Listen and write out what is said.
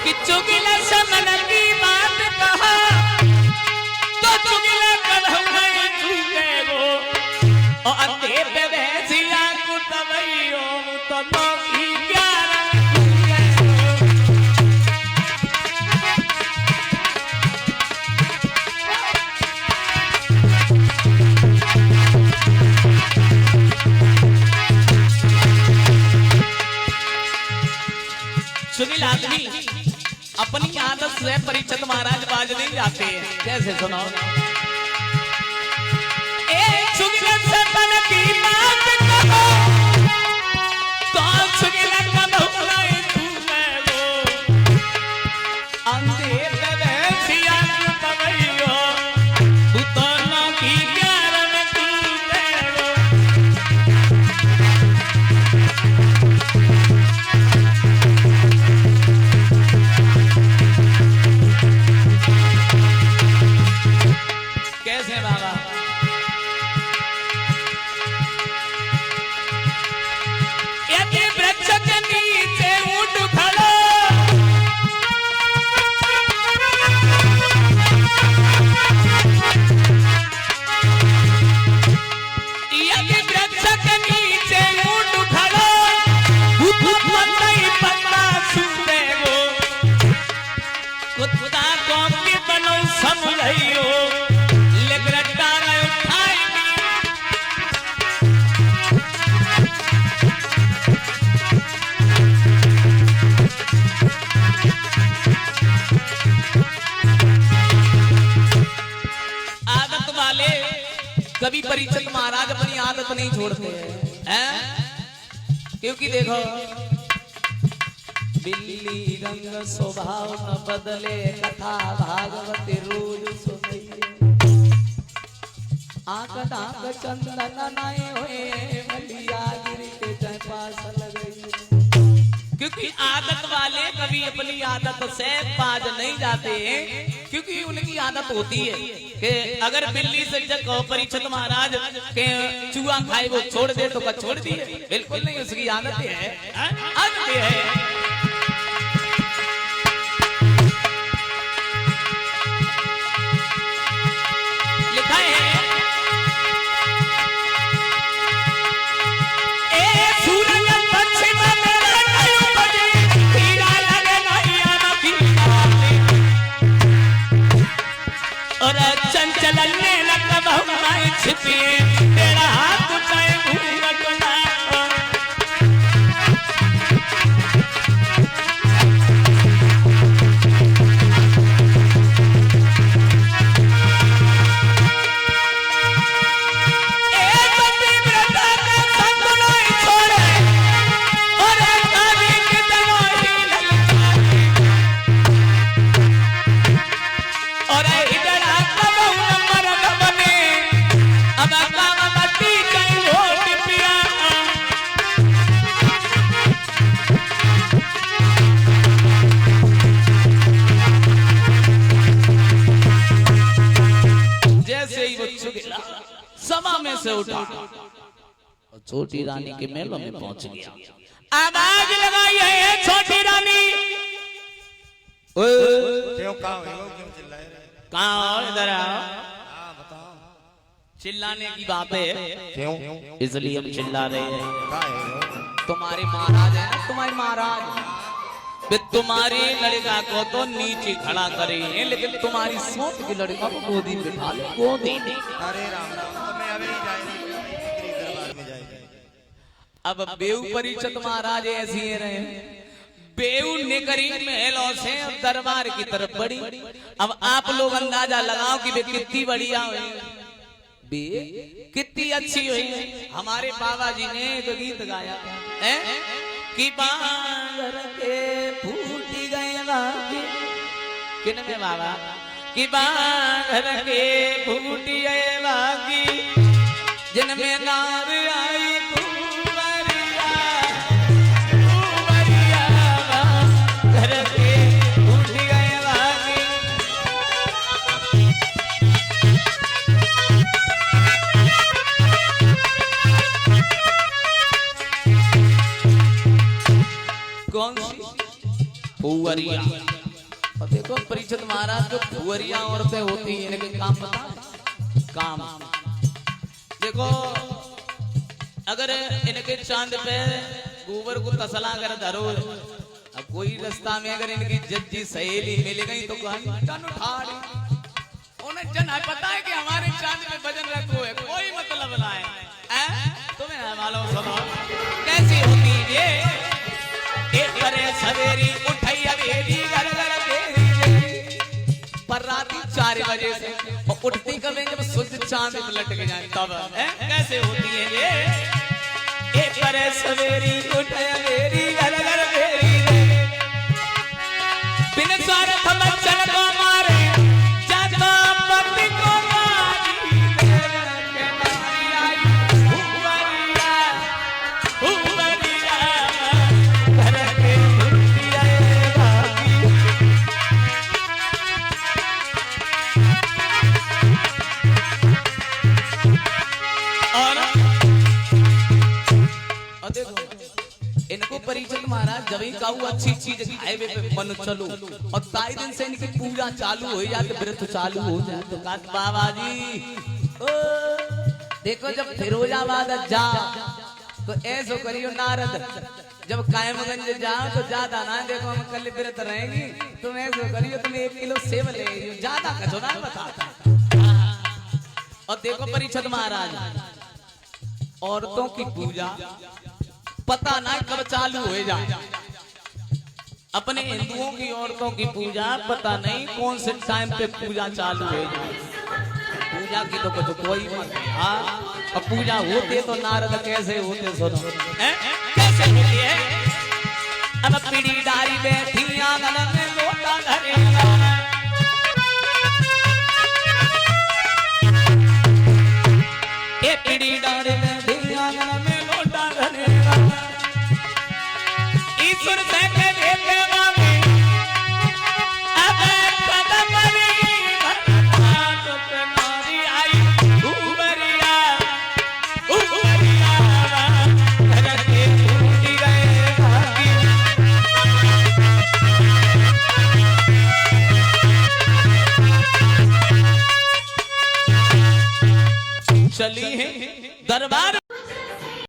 कि चुगला समन की बात कहा तो चुगला कढ़ौई चुके वो और ते पे भैंसिया को तवैयो तो नौकी सुनील आदमी अपनी आदत से परिचित महाराज बाज नहीं जाते हैं। कैसे सुनो चुगला से बन की बात कहो तो चुगला का बहुलाई तूने वो अंधे भैंसिया को तवैयो तू तो नौकी ग्यारह तूने वो कैसे बाबा यदि वृक्ष के नीचे ऊंट खड़ा यदि वृक्ष के नीचे ऊंट खड़ा पत्ता सुनते वो कुत्ता को के बनो समझाइयो कभी परिचित महाराज अपनी आदत नहीं छोड़ते हैं क्योंकि देखो बिल्ली रंग स्वभाव न बदले कथा भागवती रोज सुनई आंख डांक चंदन नाए होए बलिया गिरी के जय पास लगई क्योंकि आदत वाले कभी अपनी आदत से बाज नहीं जाते हैं क्योंकि उनकी आदत होती है कि अगर बिल्ली से जब परिचित महाराज के चूहा खाए वो छोड़ दे तो छोड़ दिए बिल्कुल नहीं उसकी आदत है आदत है लिखा है चलने लगा बहुमाई छिपी तेरा हाथ उठाए घूंघट ना सभा में से उठा और छोटी रानी के मेलों में पहुंच गया आवाज लगाई है छोटी रानी क्यों चिल्लाए कहाँ इधर आओ बताओ चिल्लाने की बात है क्यों इसलिए हम चिल्ला रहे हैं तुम्हारे महाराज है ना तुम्हारे महाराज तुम्हारी लड़का को तो नीचे खड़ा करे हैं लेकिन तुम्हारी सोच की लड़का को गोदी में बिठा ले गोदी में अरे राम राम तो मैं अभी दरबार में जाएंगे अब बेऊ परिचित महाराज ऐसे ही रहे बेऊ निकरी महलों से दरबार की तरफ बढ़ी अब आप लोग अंदाजा लगाओ कि वे कितनी बढ़िया हुई बे कितनी अच्छी हुई हमारे बाबा जी ने तो गीत गाया है कि बांगर के फूटी गए बाकी किन में बाबा कि बांगर के फूटी गए बाकी जिनमें नार आई कुंवरिया कुंवरिया बांगर के फूटी गए बाकी कौन सी कुंवरिया और देखो परीक्षित महाराज जो कुंवरिया औरतें होती हैं इनके काम पता है? काम देखो अगर इनके चांद पे गोबर को तसला कर धरो, अब कोई रास्ता में अगर इनकी जज्जी सहेली मिल गई तो टन उठाड़ी, उन्हें जन है पता है कि हमारे चांद में वजन रखो है, कोई मतलब ना है। तुम्हें ना मालूम, सुनो कैसी होती ये, एक करे सवेरी उठाई हवेली घर घर पर राती 4 बजे से और उठती कभी जब सूरज चांद में लटक जाए तब कैसे होती है ये, एक करे सवेरी उठाई हवेली घर घर बिन स्वार्थ बच्चन को मारे जाता पति को मारी इनको परीक्षित महाराज जब ही कहू अच्छी चीज हाईवे पे मन चलो और ताई दिन से इनकी पूजा चालू हो जाए, व्रत चालू हो जाए तो कहते बाबा जी ओ देखो जब फिरोजाबाद जा तो ऐसो करियो नारद, जब कायमगंज जाओ तो ज्यादा ना देखो हम कल व्रत रहेंगी, तुम ऐसो करियो तुम 1 किलो सेब ले ज्यादा कचो ना बताता। और देखो परीक्षित महाराज औरतों की पूजा पता ना कब चालू हो जाए, अपने हिंदुओं की औरतों की पूजा पता नहीं कौन से टाइम पे पूजा चालू हो जाए। पूजा की तो कुछ कोई मत है। और पूजा होते तो नारद कैसे होते सुनो कैसे होती है। अब पीढ़ी डारी बैठी आंगन में लोटा धरे, ये पीढ़ी डारी बैठी आंगन में लोटा धरे, ईश्वर से के देते मांगे अब कदम भगवान पे नारी आई उबरिया घर के टूट गए भागी। चली है दरबार